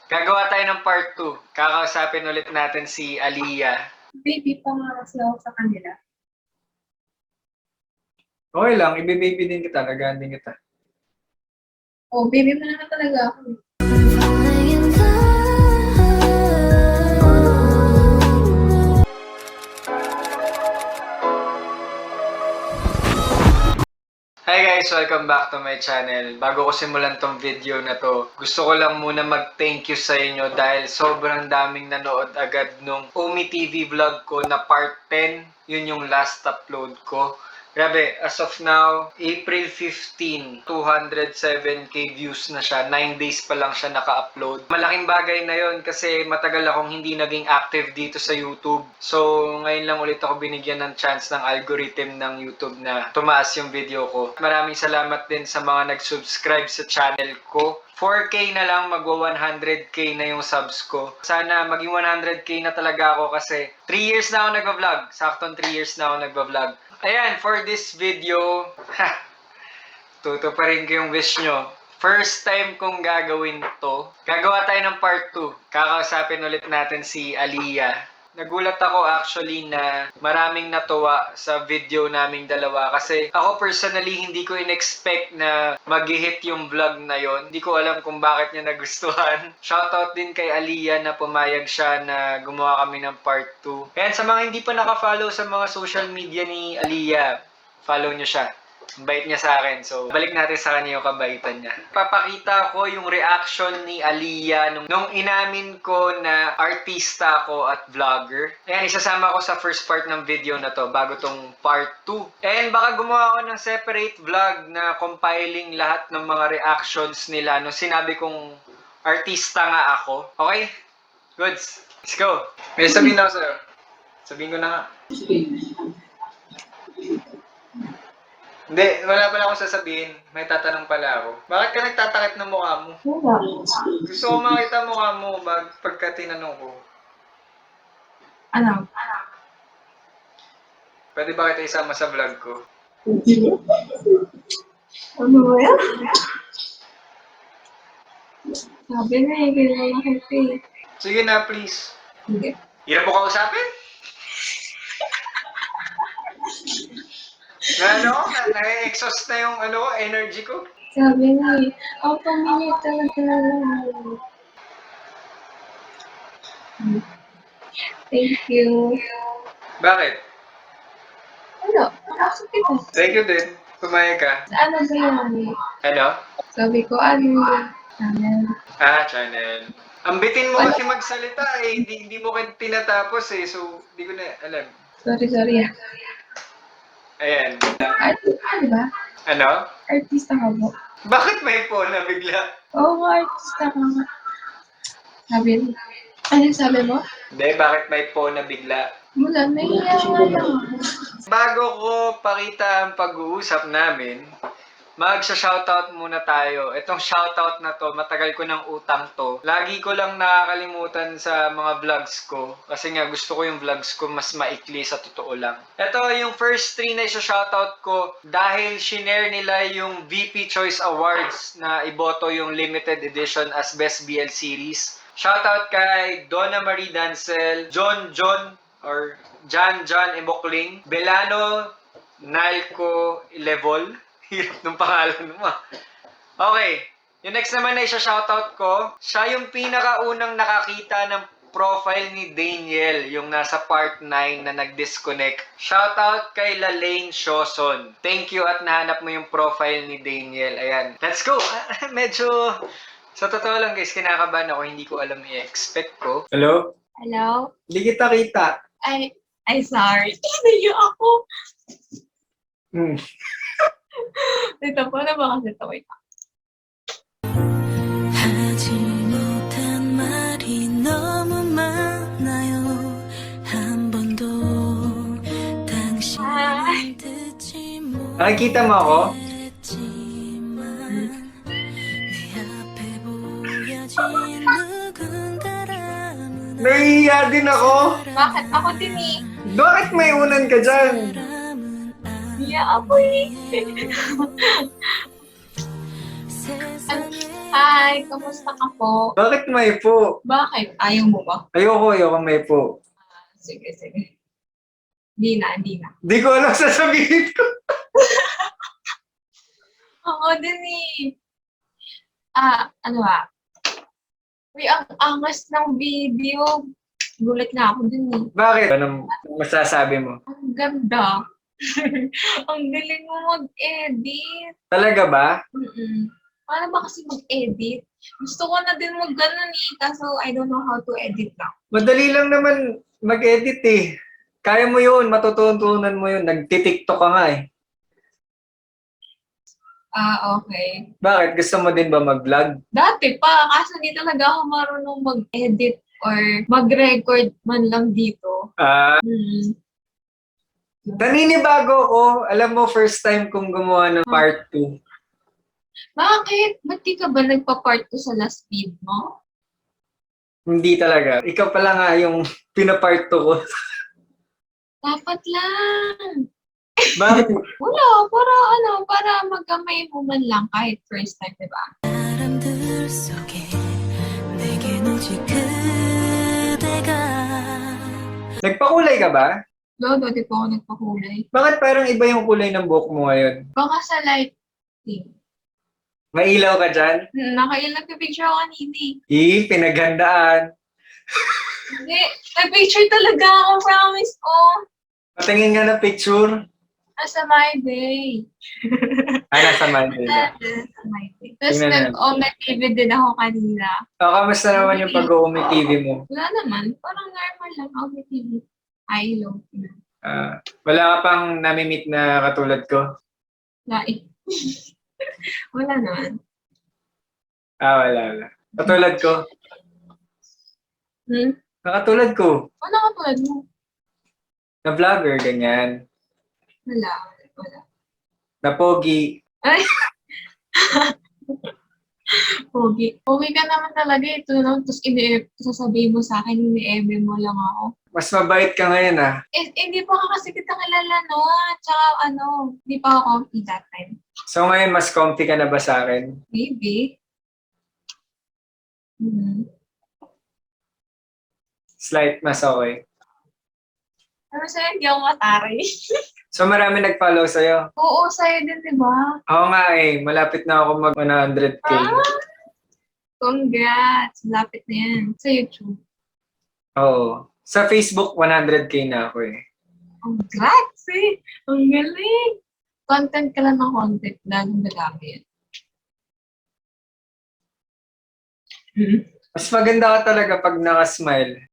Gagawa tayo ng part 2. Kakausapin ulit natin si Aliyah. Baby pa nga kasi ako sa kanila. Okay lang, ibe-baby din kita, nagaan din kita. Oh, baby mo naman talaga ako. Hi guys! Welcome back to my channel. Bago ko simulan tong video na to, gusto ko lang muna mag-thank you sa inyo dahil sobrang daming nanood agad nung Omi TV vlog ko na part 10. Yun yung last upload ko. Grabe, as of now, April 15, 207k views na siya. 9 days pa lang siya naka-upload. Malaking bagay na yon kasi matagal akong hindi naging active dito sa YouTube. So, ngayon lang ulit ako binigyan ng chance ng algorithm ng YouTube na tumaas yung video ko. Maraming salamat din sa mga nag-subscribe sa channel ko. 4K na lang, magwa 100K na yung subs ko. Sana maging 100K na talaga ako kasi 3 years na ako nagva-vlog. Saktong 3 years na ako nagva-vlog. Ayan, for this video, tutuparin ko yung wish nyo. First time kong gagawin to. Gagawa tayo ng part 2. Kakausapin ulit natin si Aliyah. Nagulat ako actually na maraming natuwa sa video naming dalawa kasi ako personally hindi ko in-expect na mag-hit yung vlog na yon. Hindi ko alam kung bakit niya nagustuhan. Shoutout din kay Aliyah na pumayag siya na gumawa kami ng part 2. Ayan, sa mga hindi pa nakafollow sa mga social media ni Aliyah, follow nyo siya. Ang bait niya sa akin. So, balik natin sa kanya yung kabaitan niya. Papakita ko yung reaction ni Aliyah nung inamin ko na artista ako at vlogger. Ayan, isasama ko sa first part ng video na to bago tong part 2. And baka gumawa ako ng separate vlog na compiling lahat ng mga reactions nila nung sinabi kong artista nga ako. Okay? Goods. Let's go. May sabihin ako sa'yo. Sabihin ko na nga. Hindi, wala pala akong sasabihin. May tatanong pala ako. Bakit ka nagtatakip ng mukha mo? Wala. Gusto ko makita mukha mo pagka tinanong ko. Ano? Pwede ba kita isama sa vlog ko? Ano ba yan? Sabi na eh, kailangan na kita eh. Sige na, please. Hindi. Hirap mo kausapin? Na-exhaust na yung energy ko. Sabi na eh, ako pamili talaga lang. Thank you. Bakit? Ano? Ako kita. Thank you din. Pumayag ka. Ano ba yan? Ano? Sabi ko, ano? Channel. Ambitin mo kasi magsalita eh. Hindi mo kayo tinatapos eh. So, hindi ko na alam. Sorry ah. Ayan. Ano ba? Ano? Artista ka ba? Bakit may phone na bigla? Oo, artista ka nga. Sabi mo. Ano sabi mo? Hindi, bakit may phone na bigla? Wala, nahiya nga lang ako. Bago ko pakita ang pag-uusap namin, magsa-shoutout muna tayo. Itong shoutout na to, matagal ko ng utang to. Lagi ko lang nakakalimutan sa mga vlogs ko. Kasi nga gusto ko yung vlogs ko mas maikli sa totoo lang. Ito yung first 3 na isa-shoutout ko dahil shinare nila yung VP Choice Awards na iboto yung limited edition as Best BL Series. Shoutout kay Donna Marie Dancel, John or Jan Ebokling, Belano Nalco Level. Hirap ng pangalan mo. Okay. Yung next naman na isa-shoutout ko, siya yung pinakaunang nakakita ng profile ni Daniel, yung nasa part 9 na nag-disconnect. Shoutout kay Lalaine Shoson. Thank you at nahanap mo yung profile ni Daniel. Ayan. Let's go! Medyo, sa totoo lang guys, kinakabahan ako. Hindi ko alam i-expect ko. Hello? Hello? Hindi kita kita. Ay, sorry. Nahiya ako. Ito po na ba kasi ito? Wait. 하지 못한 말이 너무 많아요. 한 번도 당신을 듣지 Nakikita mo ako? 못했지만 내 앞에 보여진 누군가라면 Nahihiya din ako. Bakit? Ako din eh. Bakit may unan ka dyan? Nahiya ako eh. 세상에 Hi, kamusta ka po? Bakit may po? Bakit? Ayaw mo ba? Ayoko may po. Sige, sige. Hindi na. Di ko alam sasabihin ko. Oo, din eh. Ano ba? Uy, ang angas ng video. Gulat na ako din eh. Bakit? Anong masasabi mo? Ang ganda. Ang galing mo mag-edit. Talaga ba? Paano ba kasi mag-edit? Gusto ko na din mag-ganon eh. Kaso I don't know how to edit lang. Madali lang naman mag-edit eh. Kaya mo yun, matututunan mo yun. Nagtitiktok ka nga eh. Okay. Bakit? Gusto mo din ba mag-vlog? Dati pa, kaso di talaga ako marunong mag-edit or mag-record man lang dito. Naninibago ko. Alam mo, first time kong gumawa ng part 2. Bakit? Ba't di ka ba nagpa-part 2 sa last feed mo? Hindi talaga. Ikaw pala nga yung pinapart 2 ko. Dapat lang. Bakit? Wala, para magkamay mo man lang kahit first time, di ba? 바람들 속에 내겐 오직 그대가 Nagpakulay ka ba? Dodo, di po ako nagpakulay. Bakit parang iba yung kulay ng buhok mo ngayon? Baka sa lighting. May ilaw ka dyan? Nakailang picture ako kanina eh. Pinaghandaan. Hindi, nag-picture talaga ako, promise ko. Patingin nga ng picture. Nasa my day. Nasa Manila. Nasa my day. Tapos Tingnan natin. nag-Omet TV din ako kanina. Kamusta naman yung pag-uumi TV mo? Wala naman, parang normal lang, Omet TV. I love you. Wala ka pang nami-meet na katulad ko? Wala eh. Wala naman. Wala. Katulad ko? Katulad ko. Ano ka tulad mo? Na vlogger, ganyan. Wala. Na pogi. Ay! Pogi. Pogi ka naman talaga ito, no? Tapos sasabihin mo sa akin, ini-eme mo lang ako. Mas mabait ka ngayon ah. Hindi pa ka kasi kita kilala, no? Tsaka hindi pa ako comfy that time. So ngayon, mas comfy ka na ba sa akin? Maybe. Slight mas okay. Pero sa'yo, hindi ako mataray. So marami nag-follow sa'yo? Oo, sa'yo din, di ba? Oo nga eh. Malapit na ako mag 100k. Congrats! Lapit na yan. Sa YouTube. Oo. Sa Facebook, 100k na ako eh. Congrats eh! Ang galing! Content ka lang ng content. Lalong madami yan. Mas maganda ka talaga pag nakasmile.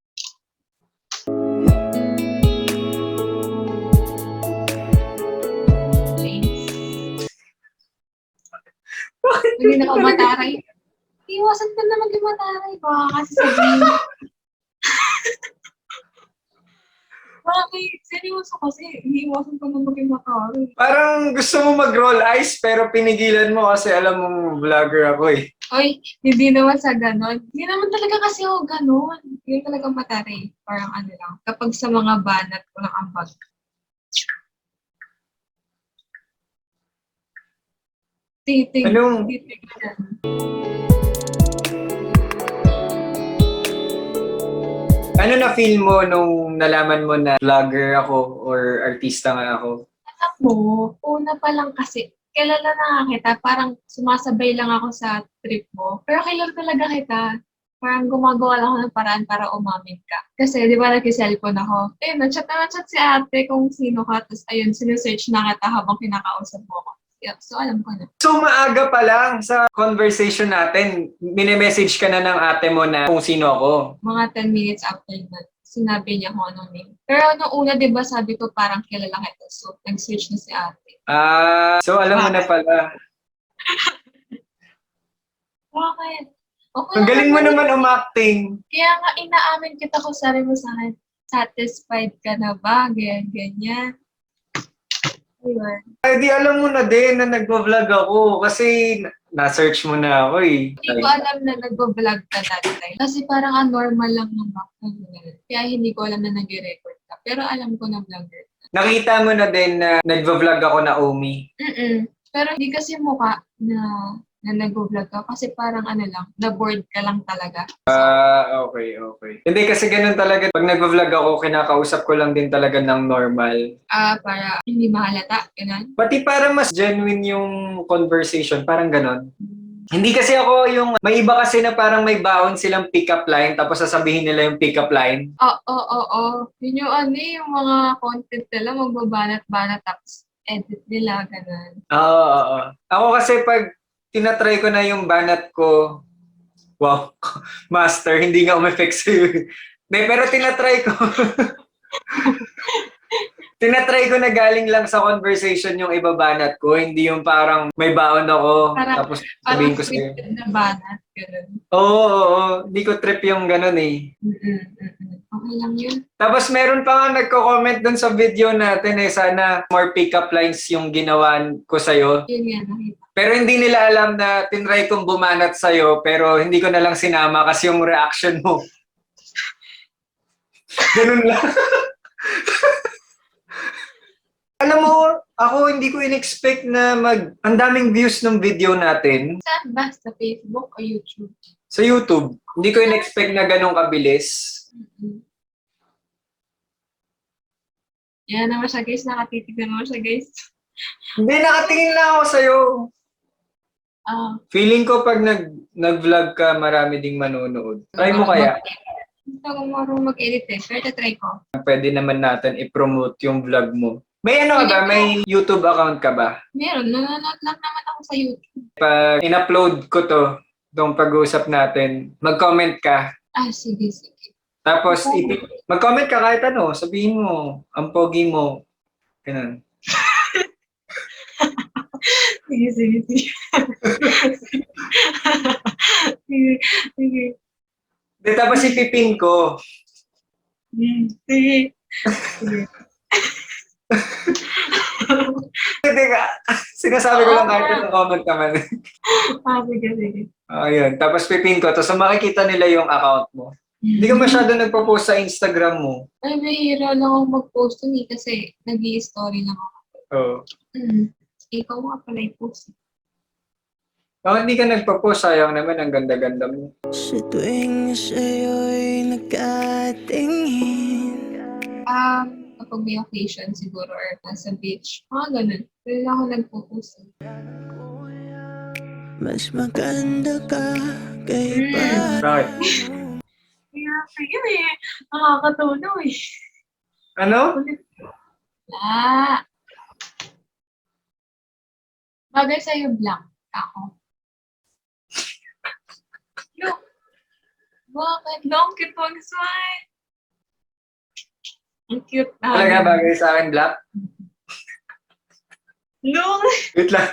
Hindi na ako mataray. Iwasan ka na maging mataray. Baka kasi sabihin. Bakit? Seryoso kasi. Iiwasan ka na maging mataray. Parang gusto mo mag-roll eyes pero pinigilan mo kasi alam mong vlogger ako eh. Oy, hindi naman sa ganon. Hindi naman talaga kasi ako ganon. Hindi talaga mataray. Parang ano lang. Kapag sa mga banat ko lang ang bag. Titig. Anong- Titig na. Ano na feel mo nung nalaman mo na vlogger ako or artista nga ako? Alam mo, una pa lang kasi, kilala na nga kita, parang sumasabay lang ako sa trip mo. Pero kilala talaga kita. Parang gumagawa lang ako ng paraan para umamin ka. Kasi, di ba, nag-cellphone ako. Ayun, na-chat si ate kung sino ka. Tapos, ayun, sinesearch na kita habang kinakausap mo ako. Yep, so, alam ko na. So maaga pa lang sa conversation natin, mini-message ka na ng ate mo na kung sino ako. Mga 10 minutes after that, sinabi niya kung anong name. Pero nung una, di ba, sabi ko parang kilala kita. So, nag-search na si ate. So alam mo na pala. Bakit? Okay Ang galing mo naman. naman umacting. Kaya nga inaamin kita kung sabi mo sa akin, satisfied ka na ba? Ganyan. Ayun. Ay, di alam mo na din na nagpa-vlog ako kasi na-search mo na ako eh. Hindi ko alam na nag-vlog ka that time. Kasi parang normal lang ng background. Kaya hindi ko alam na nag-record ka. Pero alam ko na vlogger. Nakita mo na din na nagpa-vlog ako na Omi. Pero hindi kasi mukha na na nag-vlog ka kasi parang ano lang, na-bored ka lang talaga. Okay. Hindi kasi ganun talaga. Pag nag-vlog ako, kinakausap ko lang din talaga ng normal. Para hindi mahalata, ganun. Pati para mas genuine yung conversation, parang ganun. Hindi kasi ako yung, may iba kasi na parang may baon silang pick-up line, tapos sasabihin nila yung pick-up line. Oo. Yun yung ano yung mga content nila, magbabanat-banat tapos edit nila, ganun. Oo. Ako kasi pag tinatry ko na yung banat ko, wow, master, hindi nga umeffect sa'yo. Hindi, pero tinatry ko. Tinatry ko na galing lang sa conversation yung ibabanat ko, hindi yung parang may baon ako, tapos Parang sabihin ko sa'yo. scripted na banat, ganun. Oo. Hindi ko trip yung ganun eh. Okay lang yun. Tapos meron pa nga nagko-comment dun sa video natin sana more pick-up lines yung ginawa ko sa'yo. Yun nga, nakita. Pero hindi nila alam na tinry kong bumanat sa'yo, pero hindi ko na lang sinama kasi yung reaction mo. Ganun lang. Alam mo, ako hindi ko in-expect na ang daming views ng video natin Saan ba? Sa Facebook o YouTube? sa YouTube. Hindi ko in-expect na ganun kabilis. Yan naman siya guys, nakatitignan mo siya guys. Hindi, nakatingin lang ako sa'yo. Feeling ko pag nag-vlog ka, marami ding manonood. Try mo kaya? Hindi ako marunong mag-edit eh, pero try ko. Pwede naman natin i-promote yung vlog mo. May ano ka ba? May YouTube account ka ba? Meron, nanonood lang naman ako sa YouTube. Pag in-upload ko to, itong pag-uusap natin, mag-comment ka. Sige. Tapos, mag-comment ka kahit ano. Sabihin mo, ang pogi mo. Ganun. Sige. Sige. Tapos ipipin ko. Sige. Teka, sinasabi ko lang kahit ano comment ka man. Sige. Ayun. Tapos pipin ko. Tapos makikita nila yung account mo. Hindi ka masyado nagpo-post sa Instagram mo. Ay, mahira lang ako mag-post dun eh, kasi nag-i-story lang ako. Oo. Ikaw nga pala i-post. Hindi ka nagpo-post. Sayang naman. Ang ganda-ganda mo. Sa tuwing sa'yo'y nagkatingin Kapag may occasion siguro or nasa beach, ganun. Pero lang ako nagpo-post. mas maganda ka kay parang Right. Sige eh. Nakakatunaw eh. Ano? Bagay sa'yo blank. Ako. Look. Bakit? Long cute mag-smile. Ang cute na. Talaga bagay sa akin, Black? Long. Wait lang.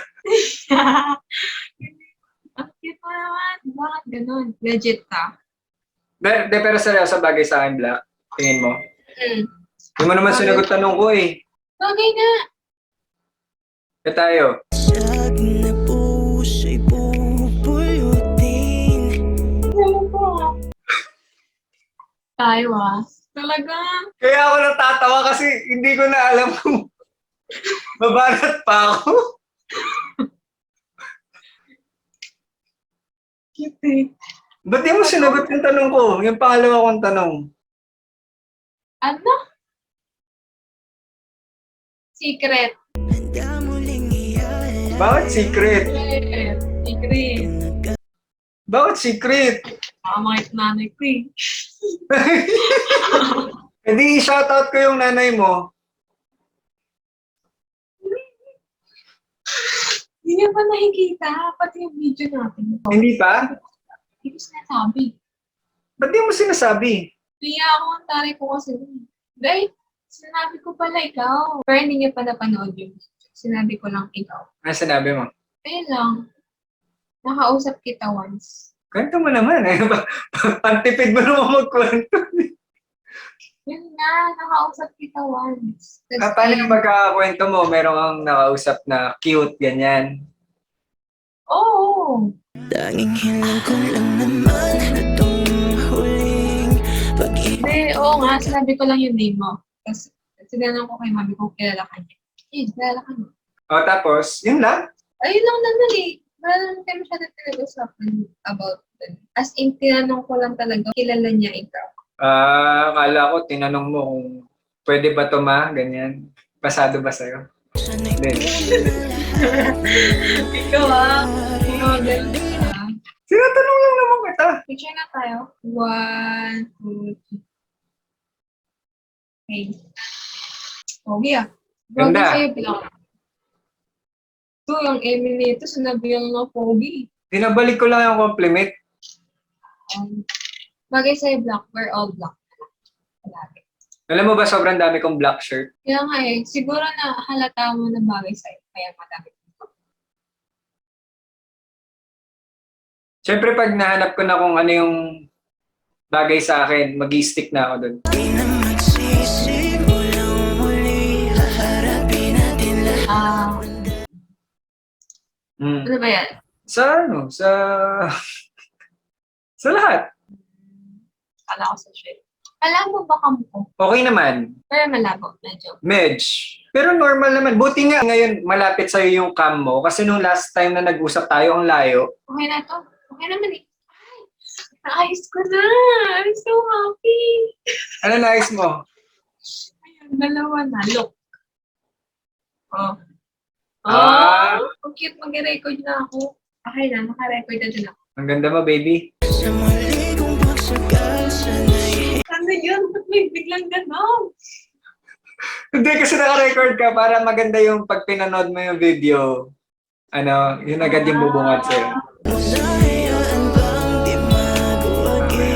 Ang cute mo naman. Bakit ganun? Legit ka. Pero seryoso bagay sa akin, Black. Tingin mo. Hindi mo naman sinagot tanong ko eh. Bagay nga. Tayo. siyag na puso'y pupulutin. Ano po? Tayo Talaga. Kaya ako natatawa kasi hindi ko na alam kung babanat pa ako. Cute eh. Ba't di mo sinagot yung tanong ko? Yung pangalawa kong tanong. Ano? Secret. Handa muling iyan. Bakit secret? Secret. Bakit secret? Makit nanay ko eh. Hindi, shoutout ko yung nanay mo. Hindi niya pa nakikita. Pati yung video natin. Hindi pa? Hindi ko sinasabi. Ba't di mo sinasabi? Kaya ako ang taray ko kasi. Dahil, sinabi ko pala ikaw. Pero hindi niya pa napanood yung video. Sinabi ko lang ikaw. Ano sinabi mo? Ayun lang. Nakausap kita once. Kwento mo naman. Pantipid mo naman magkwento. Yun nga, nakausap kita once. Paano yung magkakakwento mo? Meron kang nakausap na cute, ganyan. Oo. Tanging hiling ko lang naman itong huling pag-ibig. Hindi, oo nga, sinabi ko lang yung name mo. Tapos, sinanong ko kay mami kung kilala ka niya. Kilala ka niya. O tapos, yun lang. Ayun lang naman eh. wala naman kami masyado pinag-usapan about it. As in, tinanong ko lang talaga, kilala niya ikaw. Akala ko, tinanong mo kung pwede ba to ma, ganyan. Pasado ba sa'yo? Sana'y Hindi. Ikaw ikaw ganun ka. Tinatanong lang naman kita. Picture na tayo. 1, 2, 3. Okay. Okay Ganda. Bagay sa'yo bilang. Ito, yung Emily nito, sinabi lang ng pogi. Tinabalik ko lang yung compliment. Bagay sa'yo black, we're all black. Palagi. Alam mo ba, sobrang dami kong black shirt. Kaya nga siguro na halata mo na bagay sa'yo, kaya madami. Siyempre, pag nahanap ko na kung ano yung bagay sa akin, mag-i-stick na ako doon. Di na magsisi, mulang muli haharapin natin lahat. Ano ba yan? Sa ano? Sa lahat. Kala ko sa shit. Alam mo ba kampo? Okay naman. Pero malabo, medyo. Medj. Pero normal naman. Buti nga ngayon malapit sa'yo yung cam mo. Kasi nung last time na nag-usap tayo, ang layo. Okay na to. Okay naman eh. Ay, naayos ko na. I'm so happy. Ano nais mo? Ayun, dalawa na. Look. Oh. Ang cute mag-record na ako. Okay na, naka-record na din ako. Ang ganda mo, baby. Sa muli kong pagsagal, sana'y Ano yun? Ba't may biglang ganon? Hindi, kasi naka-record ka para maganda yung pag pinanood mo yung video. Ano, yun agad yung bubungad sa'yo. Masayaan bang di maguwagi.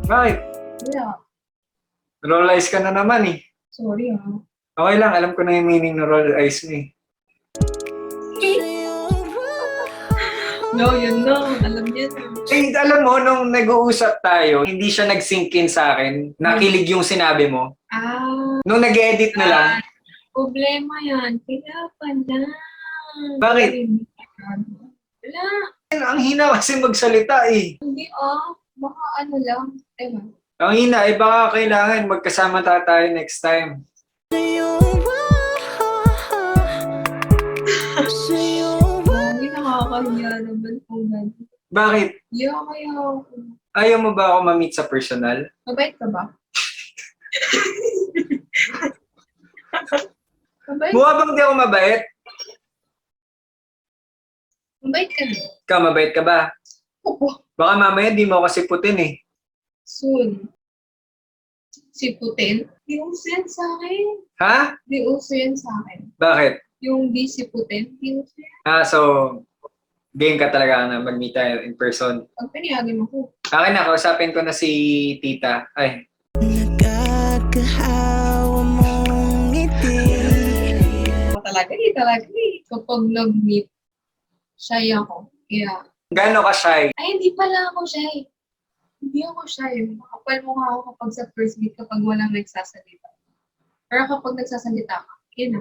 Bakit? Yeah. Roll eyes ka na naman eh. Sorry Okay lang, alam ko na yung meaning ng roll eyes mo eh. No, yun no. Alam niya na. Eh, alam mo, nung nag-uusap tayo, hindi siya nag-sink in sa akin. Nakilig yung sinabi mo. Nung nag-edit na lang, Problema yan. Kaya pala. Bakit? Wala. ang hina kasi magsalita eh. Hindi baka ano lang. Diba? Ang hina, eh baka kailangan magkasama tayo next time. Hindi nakakahiya naman kung gano'n. Bakit? Yeah, kaya ako. Ayaw mo ba ako ma-meet sa personal? Mabait ka ba? Mabait? Mukha bang di ako mabait? Mabait ka na. Ikaw, mabait ka ba? Oo. Baka mamaya di mo ako siputin eh. Soon. Si Putin? Di uso yan sa akin. Ha? Di uso yan sa akin. Bakit? Yung di si Putin, di uso yan. So, game ka talaga na mag-meet tayo in person. Pag piniyagin mo ko. Akin na, kausapin ko na si tita. Ay, Nagkakahawa mong ngiti. Talaga eh. Kapag nag-meet, shy ako. Kaya, gaano ka shy? ay hindi pala ako shy. Hindi ako shy. Makapal mukha ako kapag sa first meet kapag walang nagsasalita. Pero kapag nagsasalita ka, yun na.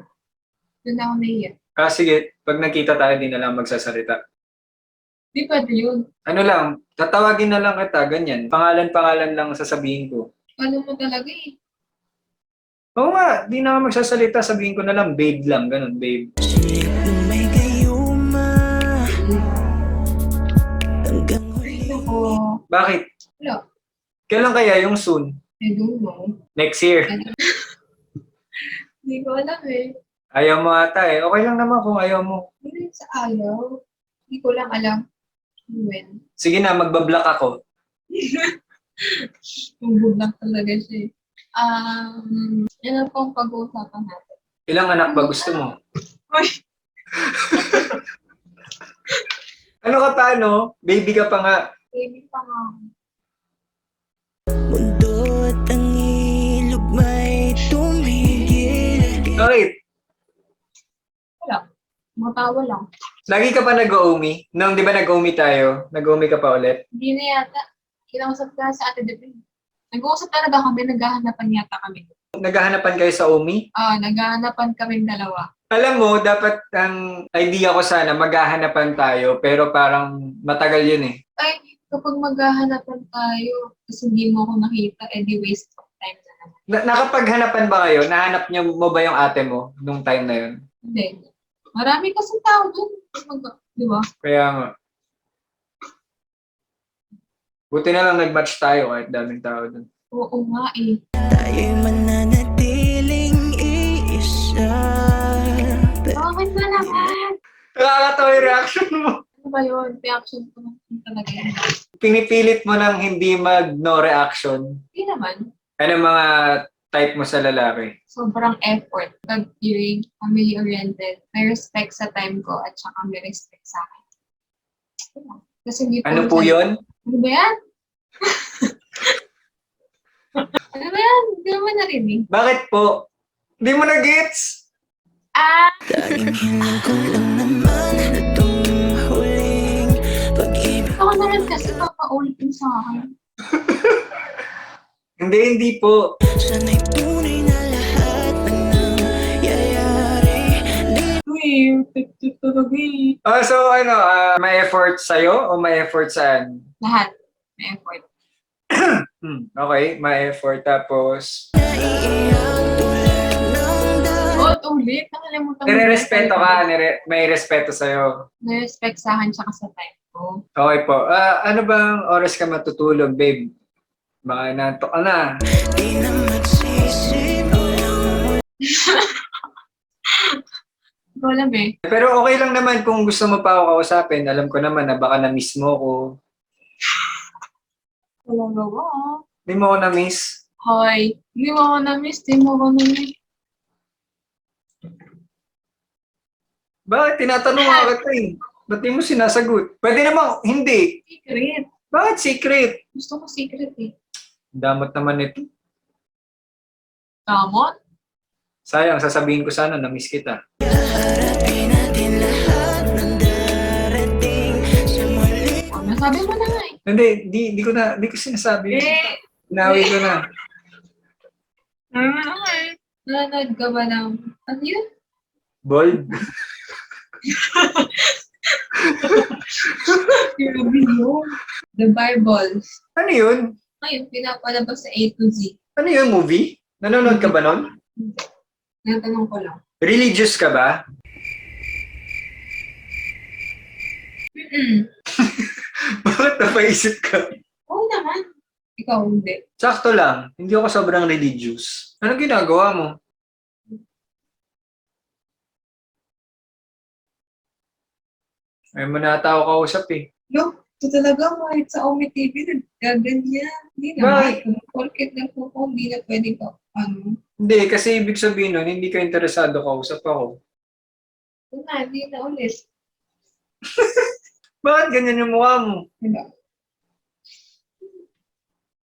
Doon ako nahiya. Sige, pag nakita tayo, di na lang magsasalita. Di pwede yun. Ano lang, tatawagin na lang kita, ganyan. Pangalan-pangalan lang sasabihin ko. Alam mo talaga eh. Oo nga, di na ako magsasalita, sabihin ko na lang, babe lang, ganun, babe. Sulit ng may gayuma. Hanggang huli. Ako, Bakit? wala. Kailan kaya yung soon? I don't know. Next year. Hindi ko alam eh. Ayaw mo ata eh. Okay lang naman kung ayaw mo. Hindi rin sa ayaw. Hindi ko lang alam when. Sige na, magbablock ako. Magbublock talaga siya eh. Yan po ang pag-uusapan natin. Ilang anak ba gusto mo? Uy! Ano ka pa, no? Baby ka pa nga. Baby pa nga. Mundo at ang ilog may tumigil. Bakit? Wala. Matawa lang. Lagi ka pa nag-oomi? Nung di ba nag-oomi tayo? Nag-oomi ka pa ulit? Hindi na yata. Kinausap ka sa Ate Debin. Nag-uusap talaga kami. Naghahanapan yata kami. Naghahanapan kayo sa OMI? Naghahanapan kami dalawa. Alam mo, dapat ang idea ko sana maghahanapan tayo, pero parang matagal yun eh. Ay, kapag maghahanapan tayo, kasi hindi mo ako nakita, di waste of time na naman. Nakapaghanapan ba kayo? Nahanap niyo mo ba yung ate mo nung time na yun? Hindi. Marami kasi tao dun. Di ba? Kaya nga. Buti na lang nag-match tayo kahit daming tao dun. Oo nga eh. Tayo'y mananatiling iisa. Bakit ba naman? Nakakatawa yung reaction mo. Ano ba yun? Reaction ko naman talaga yun. Pinipilit mo nang hindi mag-no reaction. Hindi naman. Ano mga type mo sa lalaki? Sobrang effort. Pag-hearing, family-oriented. May respect sa time ko at saka may respect sa akin. Kasi hindi Ano po yun? Ano ba yan? Ano ba yan? Hindi naman narinig. Bakit po? Hindi mo na-gets? Ah! Tanging hiling ko lang naman itong huling pag-ibig. Ako naman kasi papaulitin sa akin. Hindi po. Sana'y tunay na lahat ng nangyayari. Uy, talaga eh. So may effort sa'yo o may effort saan? Lahat. May effort. Okay, may effort. Tapos, Naiiyak tulad ng dahon. Ulit. Nakalimutan mo. nire-respeto ka, may respeto sa'yo. May respect sa akin tsaka sa time ko. Okay po. Ano bang oras ka matutulog, babe? Baka nantok ka na. Di na magsisi ulang Hindi ko alam eh. Pero okay lang naman kung gusto mo pa ako kausapin. Alam ko naman na baka na-miss mo ko. Wala gawa. Hindi mo ako na-miss. Hoy. Hindi mo ako na-miss. Hindi mo ako na-miss. Bakit? Tinatanong nga kita eh. Ba't di mo sinasagot? Pwede namang hindi. Secret. Bakit secret? Gusto ko secret eh. Damot naman ito. Damot? Sayang, sasabihin ko sana na-miss kita. harapin natin lahat ng darating sa muli. Oh, nasabi mo na nga eh. Hindi, di ko sinasabi. Eh. Inawi ko na. Ano eh. Nanonood ka ba ng... Ano yun? Bold? Grabe yun. The Bible. Ano yun? Ngayon, pinapalabas sa A to Z. Ano yun, movie? Nanonood ka ba nun? Natanong ko lang. Religious ka ba? Bakit napaisip ka? Oo naman. Ikaw hindi. Sakto lang. Hindi ako sobrang religious. Anong ginagawa mo? May manata ako kausap eh. Yo, ito talaga kahit sa Omi TV, naggaganyan. Hindi Bakit? naman. Porket lang po ko, hindi na pwede ka. Ano? Hindi, kasi ibig sabihin nun, hindi ka interesado kausap ako. Ito na, hindi na ulit. Bakit ganyan yung mukha mo? Diba?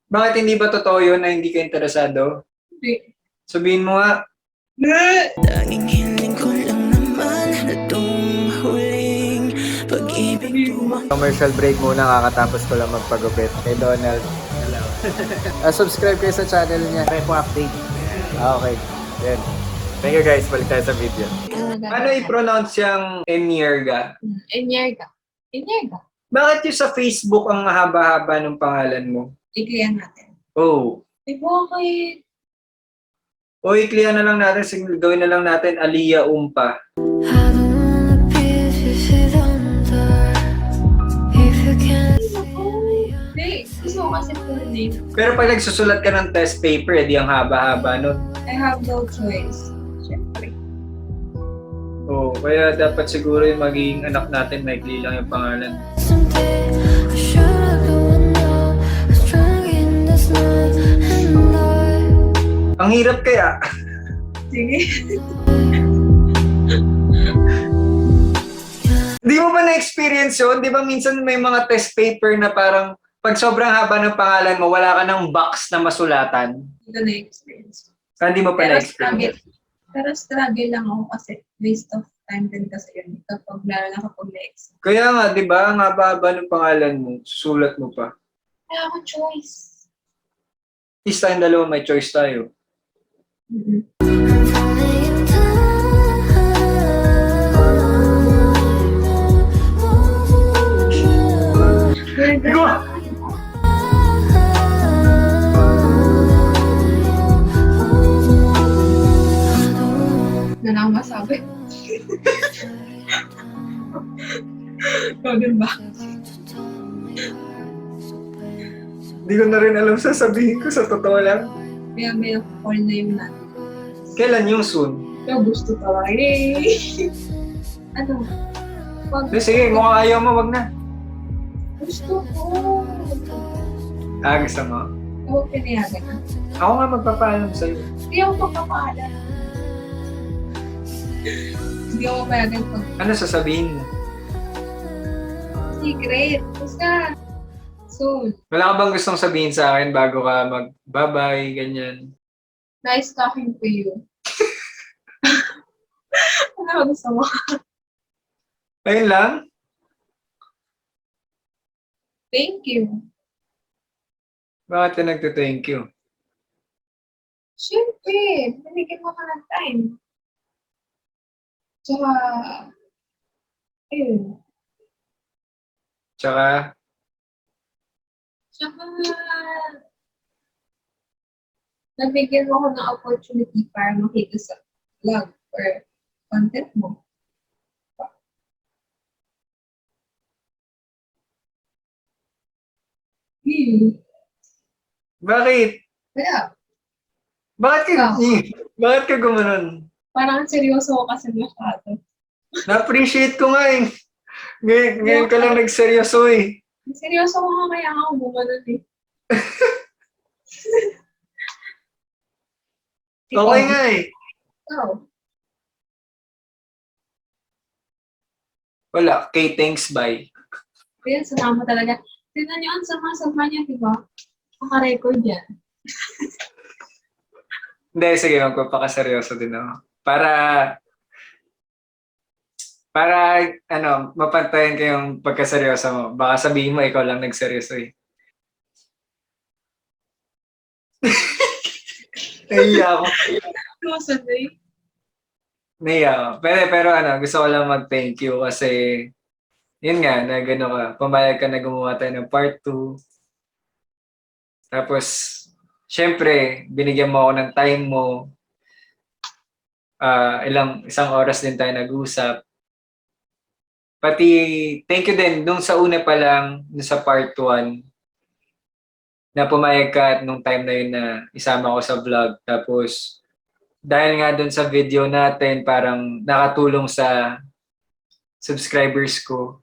Bakit hindi ba totoo yun na hindi ka interesado? Hindi. Sabihin mo nga. Tanging hiling ko lang naman itong huling pag-ibig ko. Commercial break muna, kakatapos ko lang magpagupit kay Donald. Hello. Subscribe kayo sa channel niya. Repo update. Okay. Then, thank you guys. Balik tayo sa video. Ano i-pronounce yung Enyerga? Enyerga. Enyerga. Bakit yung sa Facebook ang haba-haba ng pangalan mo? Ikliyan natin. Oh. Eh, bakit? O iklihan na lang natin, gawin na lang natin Aliyah Umpa. I don't wanna be if you feel under. If you can't Hindi. Gusto ko kasi full name. Pero pag nagsusulat ka ng test paper, edi ang haba-haba nun. I have no choice. Siyempre. Oh, kaya dapat siguro yung magiging anak natin, maikli lang yung pangalan. someday, I should have known now. I was drunk in this night and I. Ang hirap kaya. Sige. Di mo ba na-experience yun? Di ba minsan may mga test paper na parang pag sobrang haba ng pangalan mo, wala ka ng box na masulatan? Hindi ko na-experience. Hindi mo pa Pero na-experience? struggle lang ako kasi waste of time din kasi yun. Kapag lalo na kapag na-exam. Kaya nga, di ba? Ang haba-haba ng pangalan mo, susulat mo pa. Kaya ako choice. Is tayong dalawa may choice tayo. Mm-hmm. I'm falling in time. Go! Na lang masabi. Ganun ba? Hindi ko na rin alam sasabihin ko sa totoo lang. Kaya may call na yung natin. Kailan yung soon? Pero gusto talaga eh. Ano? Wag. Sige, mukhang ayaw mo, wag na. Gusto ko. Gusto mo? Huwag pinayagan na. Ako nga magpapaalam sa'yo. Hindi ako magpapaalam. Hindi ako payagan pag Ano sasabihin mo? secret. Basta. Soon. Wala ka bang gustong sabihin sa akin bago ka mag-bye-bye, ganyan? Nice talking to you. Ano ba gusto mo? Ayun lang? Thank you. Bakit ka nagte-thank you? Siyempre, binigyan mo ka ng time. Tsaka, ayun. Tsaka, Tsaka, nabigyan mo ko ng opportunity para makita sa vlog or content mo. bakit? Kaya, Bakit ka, Ah. bakit ka gumanon? parang seryoso ko kasi masyado. Na-appreciate ko nga eh. Ngayon ka lang nagseryoso eh. Seryoso ko nga kaya ako gumanon eh. Okay nga eh. Ikaw. Wala. Okay, thanks, bye. Kaya salamat talaga. Tignan niyo ang sama-sama niya, di ba? Naka-record yan. Hindi, sige, magpapakaseryoso din ako. Para, mapantayan ko yung pagkaseryoso mo. Baka sabihin mo, ikaw lang nagseryoso eh. Nahiya ako. Sunday. Nahiya ako. Pero gusto ko lang mag-thank you kasi yun nga, pumayag ka na gumawa tayo ng part 2. Tapos, syempre, binigyan mo ako ng time mo. Isang oras din tayo nag-usap. Pati, thank you din, nung sa una pa lang, nung sa part 1, na pumayag ka at nung time na yun na isama ko sa vlog. Tapos, dahil nga dun sa video natin, parang nakatulong sa subscribers ko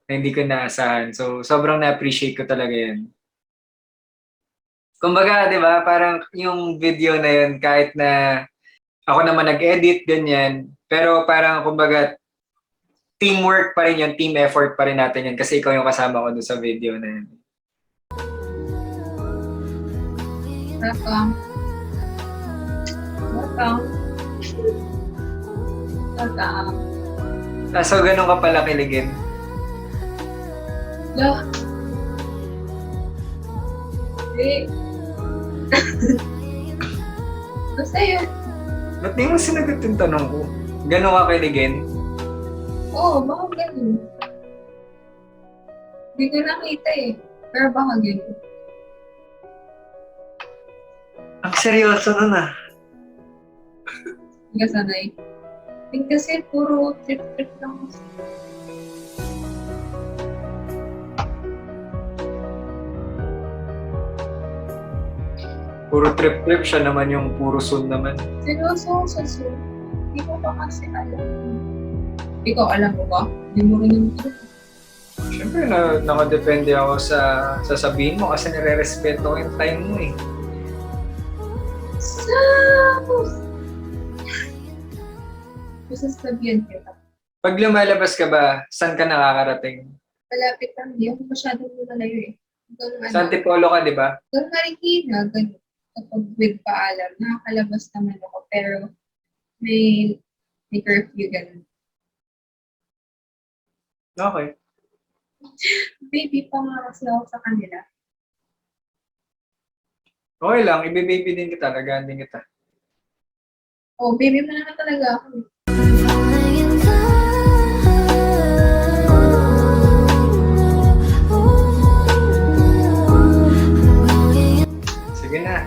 na hindi ko naasahan. So, sobrang na-appreciate ko talaga yan. Kumbaga, di ba, parang yung video na yun, kahit na ako naman nag-edit, ganyan, pero parang, kumbaga, teamwork pa rin yun, team effort pa rin natin yun kasi ikaw yung kasama ko dun sa video na yun. Welcome. Welcome. Welcome. So, ganun ka pala kiligin. Lo. Hey. Basta yun. Ba't di mo sinagot yung tanong ko? Ganun ka kiligin? Oo, baka ganun. Hindi ko nakita eh. Pero baka ganun. Ang seryoso nun ah. Hindi ka sanay. Kasi puro trip-trip lang. Puro trip-trip siya naman yung puro soon naman. Seryoso ako sa Zoom. Hindi ko pa kasi alam. Ikaw alam mo ba? Hindi mo rin yung trip. Siyempre, nakadepende ako sa sasabihin mo kasi nire-respeto ko yung time mo eh. Basta sabihan kita. Pag lumalabas ka ba, saan ka nakakarating? Malapit lang, hindi ako masyadong lumalayo eh. Doon Sa Antipolo ka, di ba? Doon Marikina, ganun. Kapag with paalam, nakakalabas naman ako. Pero may curfew, ganun. Okay. Baby pa nga kasi ako sa kanila. Okay lang, ibe-baby din kita, lagaan din kita. Oh, baby mo naman talaga ako. Falling in love. Sige na.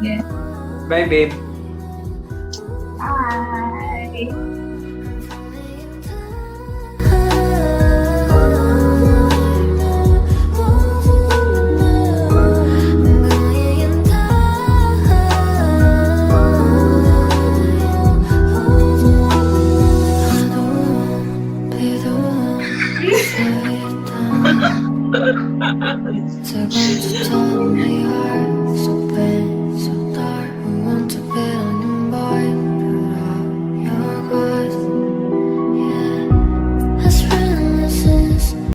Yes. Bye, babe. Bye! took